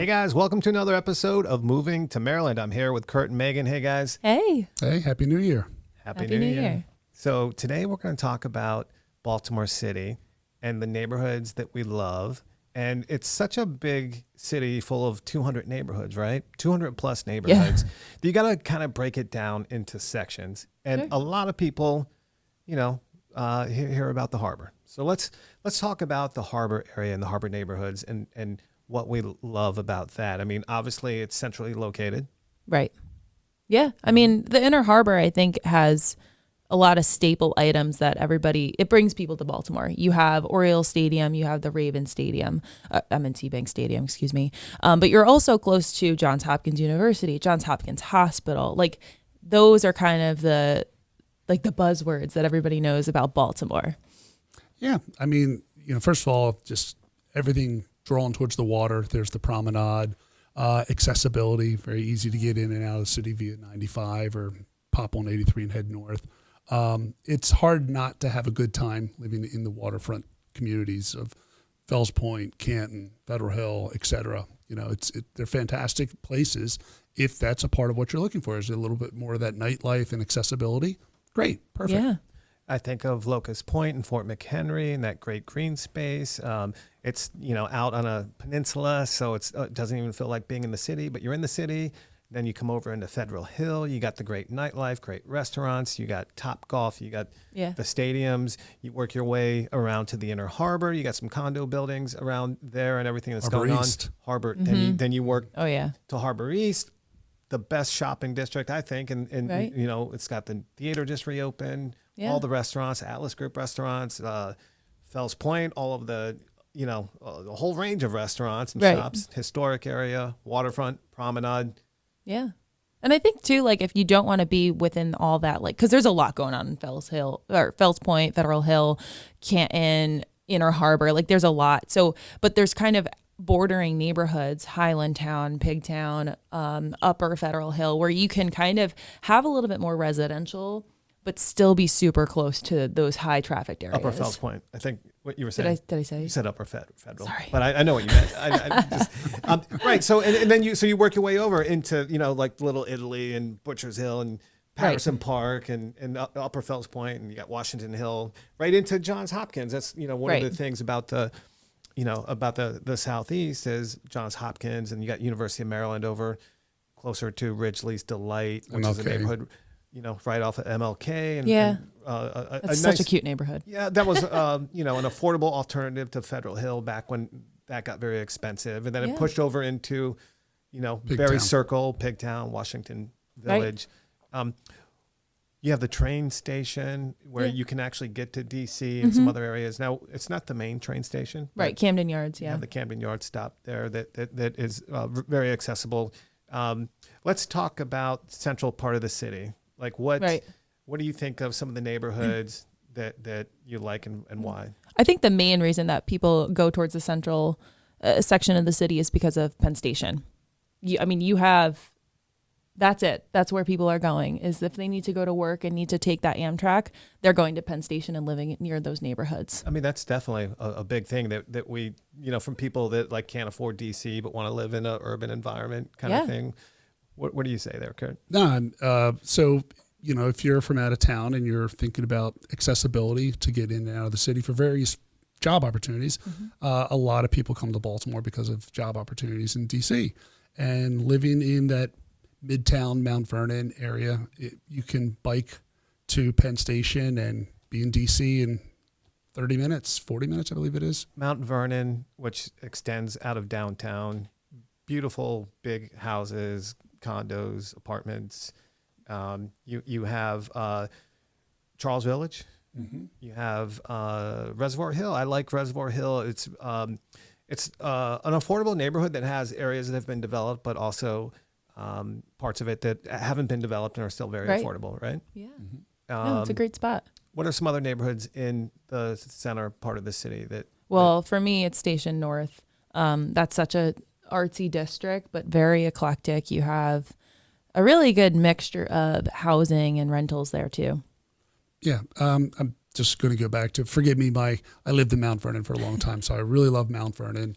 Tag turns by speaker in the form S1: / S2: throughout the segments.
S1: guys, welcome to another episode of Moving to Maryland. I'm here with Kurt and Megan. Hey guys.
S2: Hey.
S3: Hey, Happy New Year.
S1: Happy New Year. So today we're going to talk about Baltimore City and the neighborhoods that we love. And it's such a big city full of 200 neighborhoods, right? 200 plus neighborhoods. Yeah. You got to kind of break it down into sections. And a lot of people, hear about the harbor. So let's talk about the harbor area and the harbor neighborhoods and what we love about that. I mean, obviously it's centrally located.
S2: Right. Yeah. I mean, the Inner Harbor, I think, has a lot of staple items that it brings people to Baltimore. You have Oriole Stadium, you have the Raven Stadium, M&T Bank Stadium, excuse me. But you're also close to Johns Hopkins University, Johns Hopkins Hospital. Like, those are kind of the buzzwords that everybody knows about Baltimore.
S3: Yeah. I mean, first of all, just everything drawn towards the water. There's the promenade, accessibility, very easy to get in and out of the city via 95 or pop on 83 and head north. It's hard not to have a good time living in the waterfront communities of Fells Point, Canton, Federal Hill, et cetera. They're fantastic places if that's a part of what you're looking for. Is a little bit more of that nightlife and accessibility. Great. Perfect.
S2: Yeah.
S1: I think of Locust Point and Fort McHenry and that great green space. It's, out on a peninsula, so it doesn't even feel like being in the city, but you're in the city. Then you come over into Federal Hill. You got the great nightlife, great restaurants. You got Top Golf. You got the stadiums. You work your way around to the Inner Harbor. You got some condo buildings around there and everything that's
S3: Harbor
S1: going
S3: East.
S1: on. Harbor. Mm-hmm. Then you work
S2: to
S1: Harbor East, the best shopping district, I think. And
S2: right.
S1: It's got the theater just reopened. Yeah. All the restaurants, Atlas Group restaurants, Fells Point, all of the, a whole range of restaurants and shops, historic area, waterfront, promenade.
S2: Yeah. And I think too, like, if you don't want to be within all that, like, because there's a lot going on in Fells Point, Federal Hill, Canton, Inner Harbor, like there's a lot. So, but there's kind of bordering neighborhoods, Highlandtown, Pigtown, Upper Federal Hill, where you can kind of have a little bit more residential, but still be super close to those high traffic areas.
S1: Upper Fells Point, I think what you were saying.
S2: Did I say?
S1: You said Upper Federal.
S2: Sorry.
S1: But I know what you meant. Right. So and then you work your way over into like Little Italy and Butcher's Hill and Patterson Park and Upper Fells Point, and you got Washington Hill right into Johns Hopkins. That's one of the things about the Southeast is Johns Hopkins, and you got University of Maryland over closer to Ridgely's Delight, which is a neighborhood right off of MLK.
S2: That's such a cute neighborhood.
S1: Yeah, that was, an affordable alternative to Federal Hill back when that got very expensive. And then it pushed over into, Berry Circle, Pigtown, Washington Village. Right. You have the train station where you can actually get to D.C. and some other areas. Now, it's not the main train station.
S2: Right, Camden Yards,
S1: You have the Camden Yards stop there that is very accessible. Let's talk about central part of the city. Like what do you think of some of the neighborhoods that you like and why?
S2: I think the main reason that people go towards the central section of the city is because of Penn Station. That's it. That's where people are going, is if they need to go to work and need to take that Amtrak, they're going to Penn Station and living near those neighborhoods.
S1: I mean, that's definitely a big thing that we, from people that like can't afford DC but want to live in an urban environment kind of thing. What do you say there, Kurt?
S3: No, so, if you're from out of town and you're thinking about accessibility to get in and out of the city for various job opportunities, a lot of people come to Baltimore because of job opportunities in D.C. And living in that Midtown, Mount Vernon area, you can bike to Penn Station and be in D.C. in 30 minutes, 40 minutes, I believe it is.
S1: Mount Vernon, which extends out of downtown, beautiful big houses, condos, apartments. You have Charles Village. Mm-hmm. You have Reservoir Hill. I like Reservoir Hill. It's an affordable neighborhood that has areas that have been developed, but also parts of it that haven't been developed and are still very affordable, right?
S2: Yeah. No, it's a great spot.
S1: What are some other neighborhoods in the center part of the city that?
S2: Well, for me, it's Station North. That's such a artsy district, but very eclectic. You have a really good mixture of housing and rentals there too.
S3: Yeah. I'm just going to go back to, forgive me, I lived in Mount Vernon for a long time, so I really love Mount Vernon.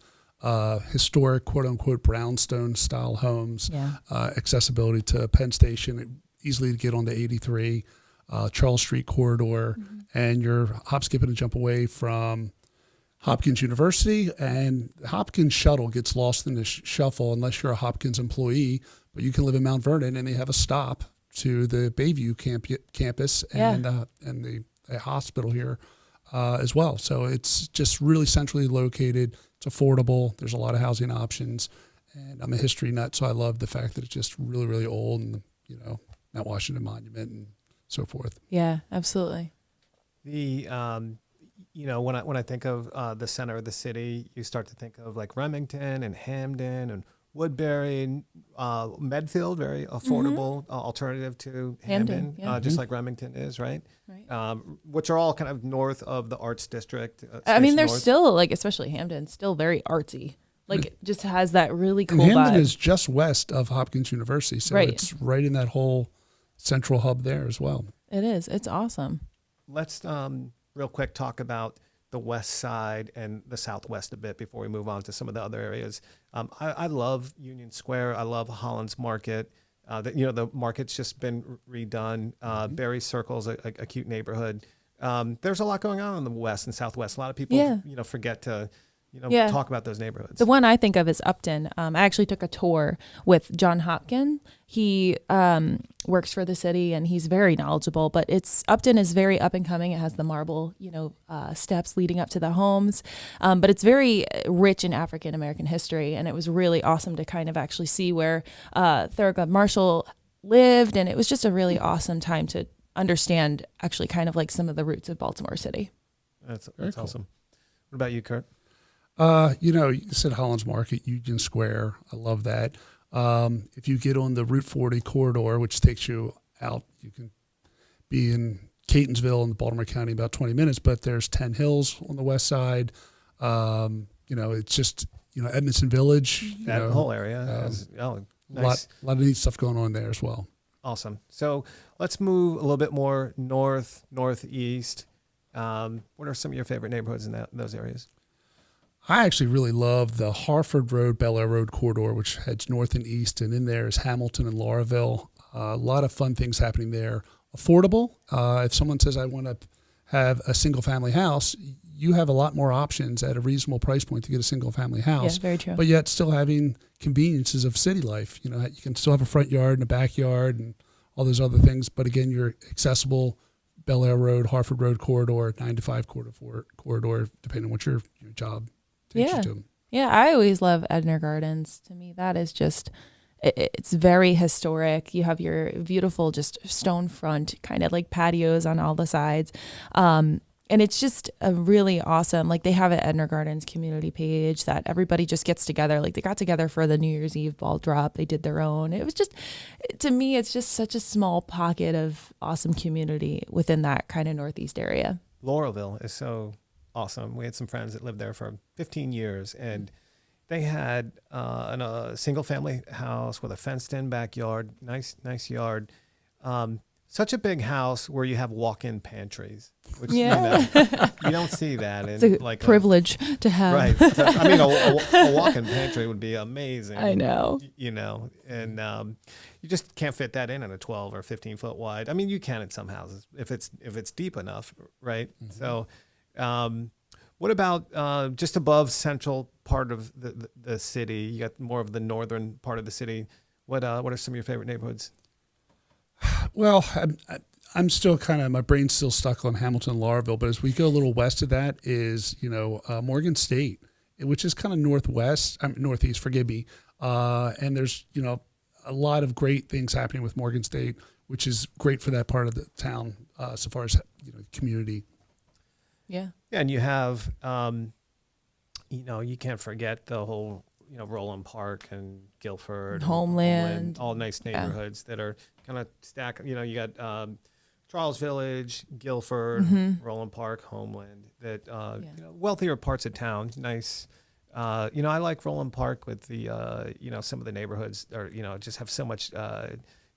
S3: historic, quote unquote, brownstone style homes,
S2: Yeah.
S3: accessibility to Penn Station, easily to get on the 83, Charles Street corridor, and you're hop, skip, and a jump away from Hopkins University. And Hopkins shuttle gets lost in the shuffle unless you're a Hopkins employee, but you can live in Mount Vernon and they have a stop to the Bayview campus and the hospital here as well. So it's just really centrally located. It's affordable. There's a lot of housing options, and I'm a history nut, so I love the fact that it's just really, really old, and Mount Washington Monument and so forth.
S2: Yeah, absolutely.
S1: The when I think of the center of the city, you start to think of like Remington and Hamden and Woodbury and Medfield, very affordable alternative to Hamden,
S2: yeah.
S1: just like Remington is, right?
S2: Right.
S1: Which are all kind of north of the Arts District.
S2: I mean,
S1: Station
S2: they're
S1: North.
S2: still like, especially Hamden, still very artsy. Like, it just has that really cool
S3: And Hamden
S2: vibe.
S3: is just west of Hopkins University, so
S2: Right.
S3: it's right in that whole central hub there as well.
S2: It is. It's awesome.
S1: Let's real quick talk about the west side and the southwest a bit before we move on to some of the other areas. I love Union Square. I love Holland's Market. The market's just been redone. Berry Circle's a cute neighborhood. There's a lot going on in the west and southwest. A lot of people, forget to, talk about those neighborhoods.
S2: The one I think of is Upton. I actually took a tour with John Hopkin. He works for the city and he's very knowledgeable, but Upton is very up and coming. It has the marble, steps leading up to the homes. But it's very rich in African American history. And it was really awesome to kind of actually see where Thurgood Marshall lived. And it was just a really awesome time to understand actually kind of like some of the roots of Baltimore City.
S1: That's
S3: Cool.
S1: awesome. What about you, Kurt?
S3: You said Holland's Market, Union Square. I love that. If you get on the Route 40 corridor, which takes you out, you can be in Catonsville in Baltimore County in about 20 minutes, but there's 10 Hills on the west side. It's just, Edmondson Village.
S1: That whole area. Nice.
S3: A lot of neat stuff going on there as well.
S1: Awesome. So let's move a little bit more northeast. What are some of your favorite neighborhoods in those areas?
S3: I actually really love the Harford Road, Bel Air Road corridor, which heads north and east. And in there is Hamilton and Lauraville. A lot of fun things happening there. Affordable. If someone says, I want to have a single family house, you have a lot more options at a reasonable price point to get a single family house.
S2: Yeah, very true.
S3: But yet still having conveniences of city life. You can still have a front yard and a backyard and all those other things. But again, you're accessible. Bel Air Road, Harford Road corridor, 9 to 5 corridor, depending on what your job takes you to.
S2: Yeah, I always love Edner Gardens. To me, that is just, it's very historic. You have your beautiful just stone front, kind of like patios on all the sides. And it's just a really awesome, like they have an Edner Gardens community page that everybody just gets together. Like they got together for the New Year's Eve ball drop. They did their own. It was just, to me, it's just such a small pocket of awesome community within that kind of Northeast area.
S1: Lauraville is so awesome. We had some friends that lived there for 15 years and they had a single family house with a fenced in backyard, nice yard. Such a big house where you have walk-in pantries, which you don't see that.
S2: It's a privilege to have.
S1: Right. So, I mean, a walk-in pantry would be amazing.
S2: I know.
S1: And you just can't fit that in a 12 or 15 foot wide. I mean, you can at some houses if it's deep enough, right? Mm-hmm. So, what about just above central part of the city? You got more of the northern part of the city. What are some of your favorite neighborhoods?
S3: Well, I'm still my brain's still stuck on Hamilton and Lauraville, but as we go a little west of that is, Morgan State, which is kind of northeast, forgive me. And there's, a lot of great things happening with Morgan State, which is great for that part of the town, so far as, community.
S2: Yeah.
S1: And you have, you can't forget the whole, Roland Park and Guilford,
S2: Homeland,
S1: all nice neighborhoods that are kind of stacked. You got Charles Village, Guilford, Roland Park, Homeland. That wealthier parts of town. Nice. I like Roland Park with the some of the neighborhoods are just have so much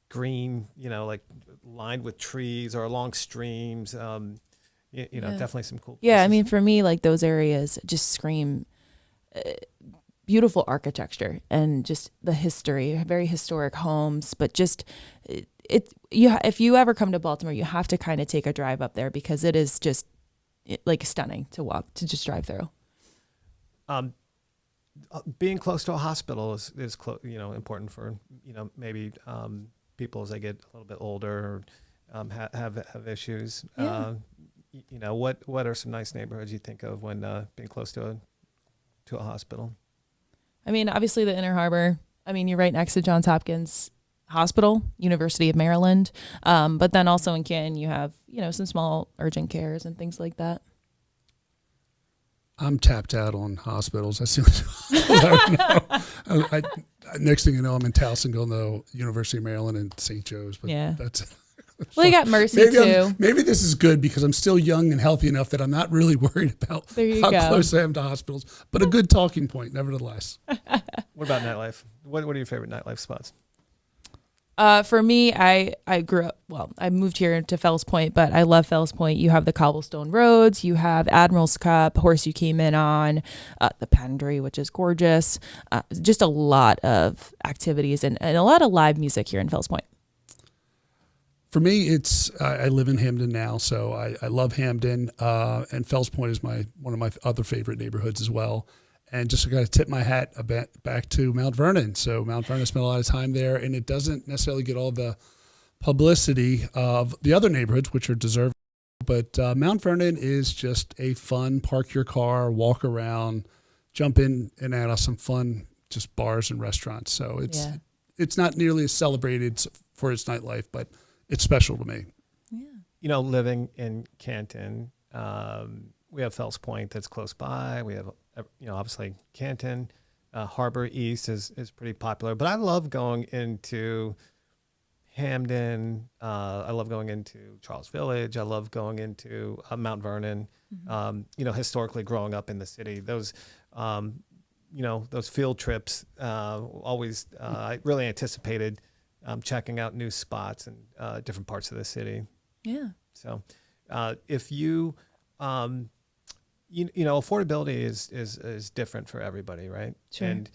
S1: green. Like lined with trees or along streams. Definitely some cool places.
S2: Yeah, I mean, for me, like those areas just scream beautiful architecture and just the history, very historic homes, but just if you ever come to Baltimore, you have to kind of take a drive up there because it is just like stunning to just drive through.
S1: Being close to a hospital is important for, maybe people as they get a little bit older or have issues.
S2: Yeah.
S1: What are some nice neighborhoods you think of when being close to a hospital?
S2: I mean, obviously the Inner Harbor. I mean, you're right next to Johns Hopkins Hospital, University of Maryland. But then also in Canton, you have, some small urgent cares and things like that.
S3: I'm tapped out on hospitals. That's the only I next thing you know, I'm in Towson going to University of Maryland and St. Joe's. But
S2: Yeah.
S3: that's
S2: Well, you got Mercy too.
S3: Maybe this is good because I'm still young and healthy enough that I'm not really worried about how
S2: go.
S3: close I am to hospitals. But a good talking point, nevertheless.
S1: What about nightlife? What are your favorite nightlife spots?
S2: For me, I grew up, I moved here to Fells Point, but I love Fells Point. You have the cobblestone roads, you have Admiral's Cup, horse you came in on, the Pendery, which is gorgeous. Just a lot of activities and a lot of live music here in Fells Point.
S3: For me, I live in Hamden now, so I love Hamden, and Fells Point is one of my other favorite neighborhoods as well. And just got to tip my hat back to Mount Vernon. So Mount Vernon, spent a lot of time there, and it doesn't necessarily get all the publicity of the other neighborhoods, which are deserved. But Mount Vernon is just a fun, park your car, walk around, jump in and out of some fun, just bars and restaurants. So it's not nearly as celebrated for its nightlife, but it's special to me.
S2: Yeah.
S1: Living in Canton, we have Fells Point that's close by. We have, obviously Canton, Harbor East is pretty popular. But I love going into Hamden. I love going into Charles Village. I love going into Mount Vernon. Mm-hmm. Historically growing up in the city, those field trips always I really anticipated checking out new spots and different parts of the city.
S2: Yeah.
S1: So if you affordability is different for everybody, right?
S2: Sure.
S1: And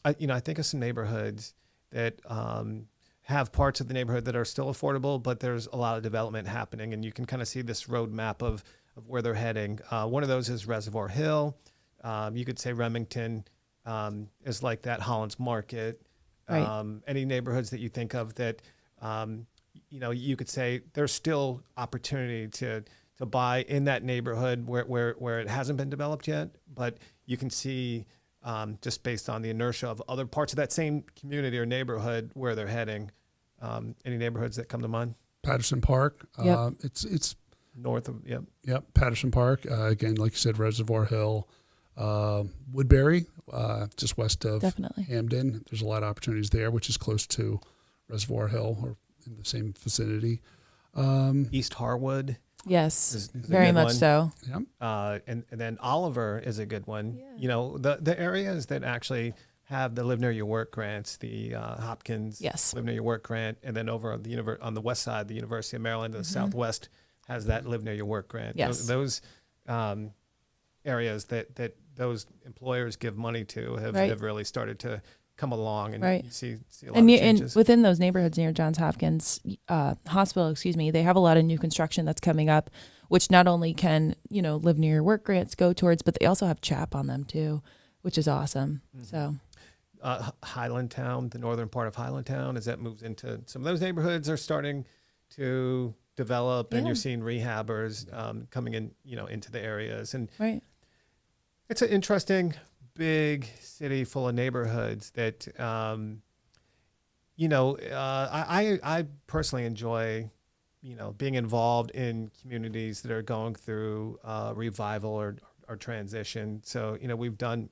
S1: I think of some neighborhoods that have parts of the neighborhood that are still affordable, but there's a lot of development happening, and you can kind of see this roadmap of where they're heading. One of those is Reservoir Hill. You could say Remington is like that. Holland's Market.
S2: Right.
S1: Any neighborhoods that you think of that you could say there's still opportunity to buy in that neighborhood where it hasn't been developed yet, but you can see just based on the inertia of other parts of that same community or neighborhood where they're heading. Any neighborhoods that come to mind?
S3: Patterson Park.
S2: Yep.
S3: It's
S1: North of, yep.
S3: Yep, Patterson Park. Again, like you said, Reservoir Hill. Woodbury, just west of
S2: Definitely.
S3: Hamden. There's a lot of opportunities there, which is close to Reservoir Hill or in the same vicinity.
S1: East Harwood.
S2: Yes,
S1: is a
S2: very
S1: good
S2: much
S1: one.
S2: so.
S3: Yep.
S1: And then Oliver is a good one.
S2: Yeah.
S1: The areas that actually have the Live Near Your Work grants, the Hopkins
S2: Yes.
S1: Live Near Your Work grant, and then over on on the west side, the University of Maryland, the Southwest has that Live Near Your Work grant.
S2: Yes.
S1: Those areas that those employers give money to have really started to come along, and you see a lot of changes.
S2: And within those neighborhoods near Johns Hopkins Hospital, they have a lot of new construction that's coming up, which not only can Live Near Your Work grants go towards, but they also have CHAP on them too, which is awesome. Mm-hmm. So
S1: Highlandtown, the northern part of Highlandtown, as that moves into some of those neighborhoods, are starting to develop, and you're seeing rehabbers coming in, into the areas, and it's an interesting big city full of neighborhoods that, I personally enjoy, being involved in communities that are going through revival or transition. So, we've done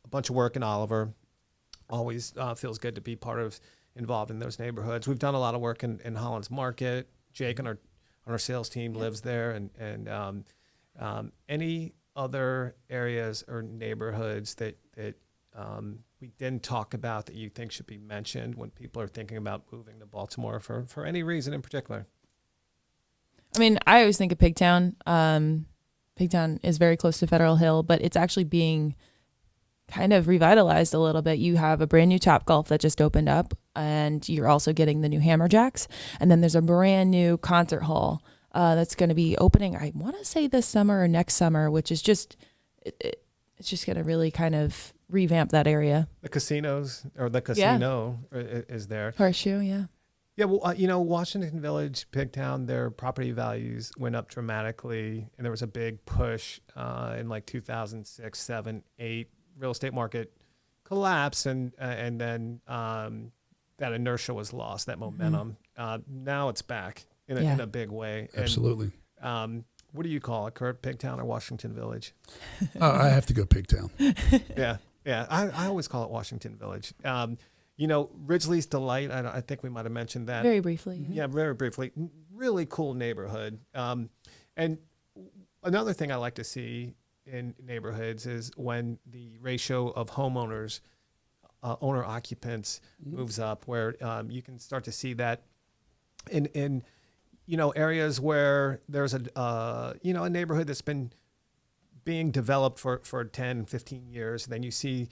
S1: a bunch of work in Oliver. Always feels good to be involved in those neighborhoods. We've done a lot of work in Holland's Market. Jake on our sales team lives there, and any other areas or neighborhoods that we didn't talk about that you think should be mentioned when people are thinking about moving to Baltimore for any reason in particular?
S2: I mean, I always think of Pigtown. Pigtown is very close to Federal Hill, but it's actually being kind of revitalized a little bit. You have a brand new Topgolf that just opened up, and you're also getting the new Hammerjacks. And then there's a brand new concert hall that's going to be opening, I want to say this summer or next summer, which is just, it's just going to really kind of revamp that area.
S1: The casinos, or the casino is there.
S2: Horseshoe, yeah.
S1: Yeah, well, Washington Village, Pigtown, their property values went up dramatically, and there was a big push in like 2006, 7, 8. Real estate market collapsed, and then that inertia was lost, that momentum. Now it's back in a big way.
S3: Absolutely.
S1: And, what do you call it, Kurt? Pigtown or Washington Village?
S3: I have to go Pigtown.
S1: Yeah. I always call it Washington Village. Ridgely's Delight, I think we might have mentioned that.
S2: Very briefly.
S1: Yeah, very briefly. Really cool neighborhood. And another thing I like to see in neighborhoods is when the ratio of homeowners, owner occupants moves up, where you can start to see that in areas where there's a neighborhood that's been being developed for 10, 15 years. Then you see,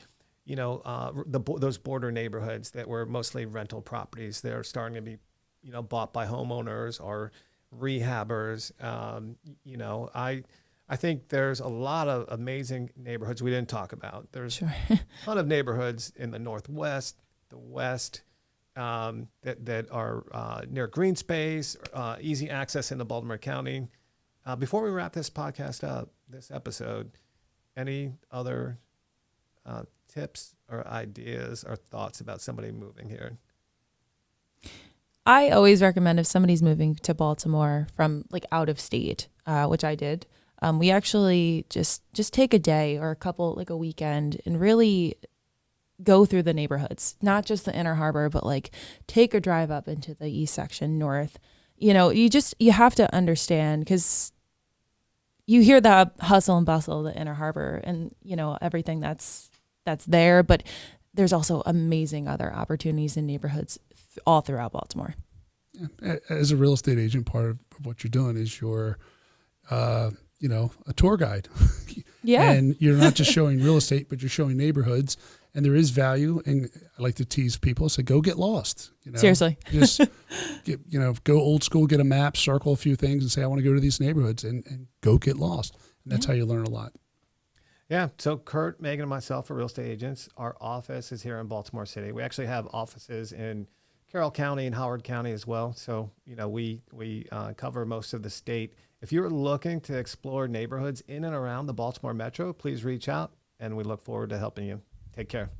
S1: those border neighborhoods that were mostly rental properties, they're starting to be, bought by homeowners or rehabbers. I think there's a lot of amazing neighborhoods we didn't talk about. There's a ton of neighborhoods in the Northwest, the West, that are near green space, easy access into Baltimore County. Before we wrap this podcast up, this episode, any other tips or ideas or thoughts about somebody moving here?
S2: I always recommend if somebody's moving to Baltimore from like out of state, which I did, we actually just take a day or a weekend and really go through the neighborhoods, not just the Inner Harbor, but like take a drive up into the east section, north. You have to understand, because you hear the hustle and bustle of the Inner Harbor and, everything that's there, but there's also amazing other opportunities in neighborhoods all throughout Baltimore.
S3: Yeah. As a real estate agent, part of what you're doing is you're, a tour guide.
S2: Yeah.
S3: And you're not just showing real estate, but you're showing neighborhoods. And there is value. And I like to tease people, say, go get lost.
S2: Seriously.
S3: Just, go old school, get a map, circle a few things and say, I want to go to these neighborhoods and go get lost. And that's how you learn a lot.
S1: Yeah. So Kurt, Megan, and myself are real estate agents. Our office is here in Baltimore City. We actually have offices in Carroll County and Howard County as well. So, we cover most of the state. If you're looking to explore neighborhoods in and around the Baltimore Metro, please reach out, and we look forward to helping you. Take care.